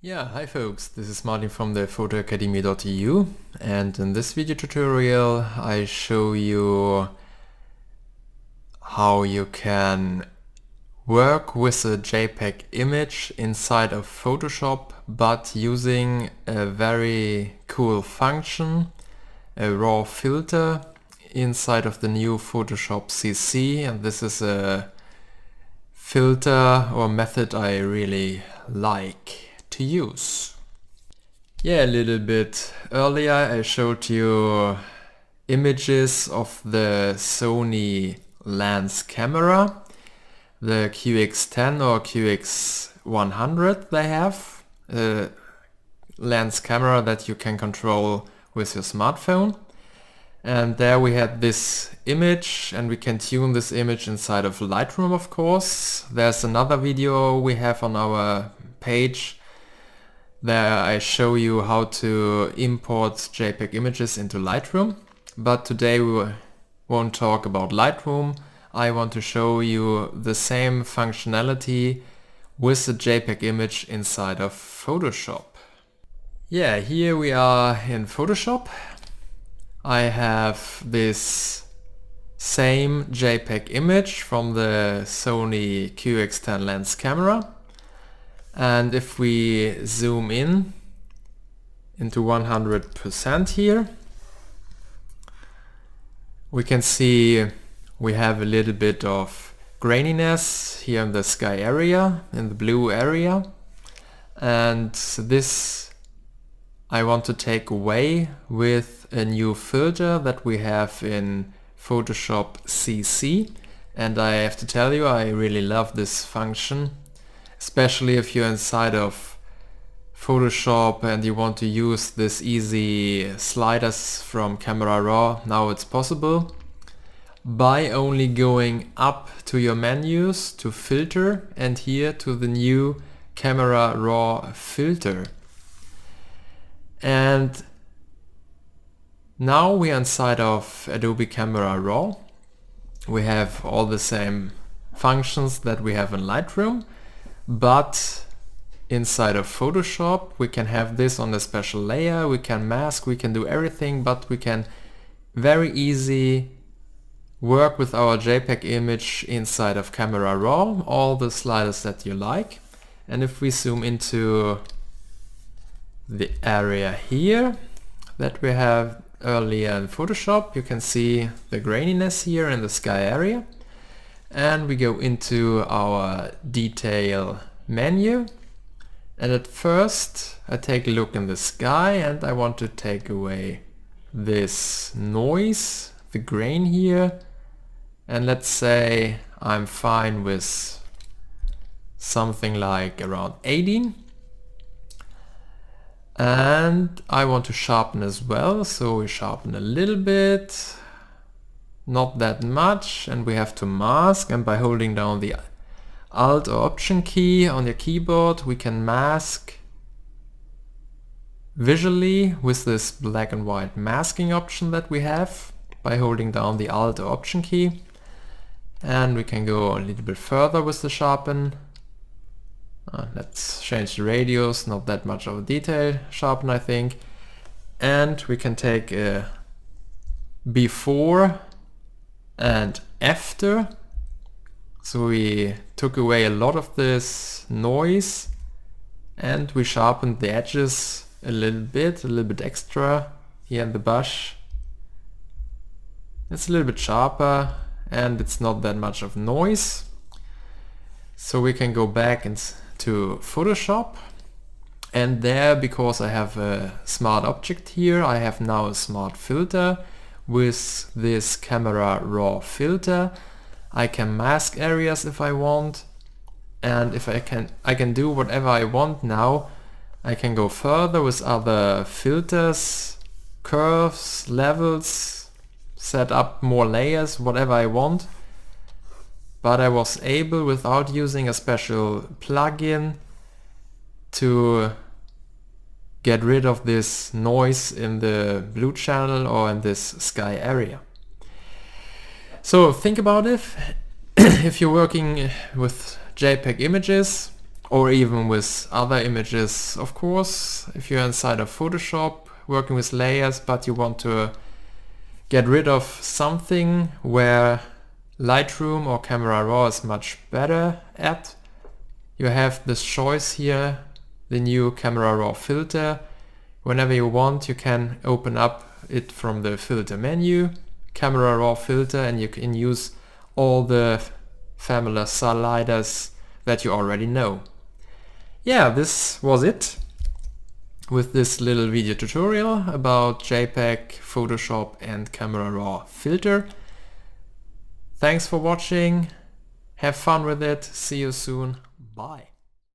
Yeah, hi folks, this is Martin from the photoacademy.eu, and in this video tutorial I show you how you can work with a JPEG image inside of Photoshop, but using a very cool function, a raw filter inside of the new Photoshop CC, and this is a filter or method I really like to use. Yeah, a little bit earlier I showed you images of the Sony lens camera, the QX10 or QX100 they have, a lens camera that you can control with your smartphone. And there we had this image, and we can tune this image inside of Lightroom, of course. There's another video we have on our page there I show you how to import JPEG images into Lightroom. But today we won't talk about Lightroom. I want to show you the same functionality with the JPEG image inside of Photoshop. Yeah, here we are in Photoshop. I have this same JPEG image from the Sony QX10 lens camera. And if we zoom in into 100% here, we can see we have a little bit of graininess here in the sky area, in the blue area. And this I want to take away with a new filter that we have in Photoshop CC. And I have to tell you, I really love this function. Especially if you're inside of Photoshop and you want to use this easy sliders from Camera-Raw. Now it's possible by only going up to your menus to filter and here to the new Camera-Raw-Filter. And now we are inside of Adobe Camera Raw. We have all the same functions that we have in Lightroom. But inside of Photoshop we can have this on a special layer, we can mask, we can do everything, but we can very easy work with our JPEG image inside of Camera Raw, all the sliders that you like. And if we zoom into the area here that we have earlier in Photoshop, you can see the graininess here in the sky area. And we go into our detail menu, and at first I take a look in the sky and I want to take away this noise, the grain here, and let's say I'm fine with something like around 18. And I want to sharpen as well, so we sharpen a little bit. Not that much, and we have to mask, and by holding down the Alt or Option key on your keyboard we can mask visually with this black and white masking option that we have by holding down the Alt or Option key. And we can go a little bit further with the sharpen. Let's change the radius, not that much of a detail sharpen I think. And we can take a before and after. So we took away a lot of this noise and we sharpened the edges a little bit extra here in the brush. It's a little bit sharper and it's not that much of noise. So we can go back into Photoshop, and there, because I have a smart object here, I have now a smart filter. With this Camera-Raw-Filter I can mask areas if I want, and if I can do whatever I want now. I can go further with other filters, curves, levels, set up more layers, whatever I want. But I was able, without using a special plugin, to get rid of this noise in the blue channel or in this sky area. So think about it. If you're working with JPEG images or even with other images. Of course, if you're inside of Photoshop working with layers but you want to get rid of something where Lightroom or Camera Raw is much better at, you have this choice here, the new Camera Raw-Filter. Whenever you want, you can open up it from the filter menu, Camera Raw-Filter, and you can use all the familiar sliders that you already know. Yeah, this was it with this little video tutorial about JPEG, Photoshop and Camera Raw-Filter. Thanks for watching, have fun with it, see you soon, bye.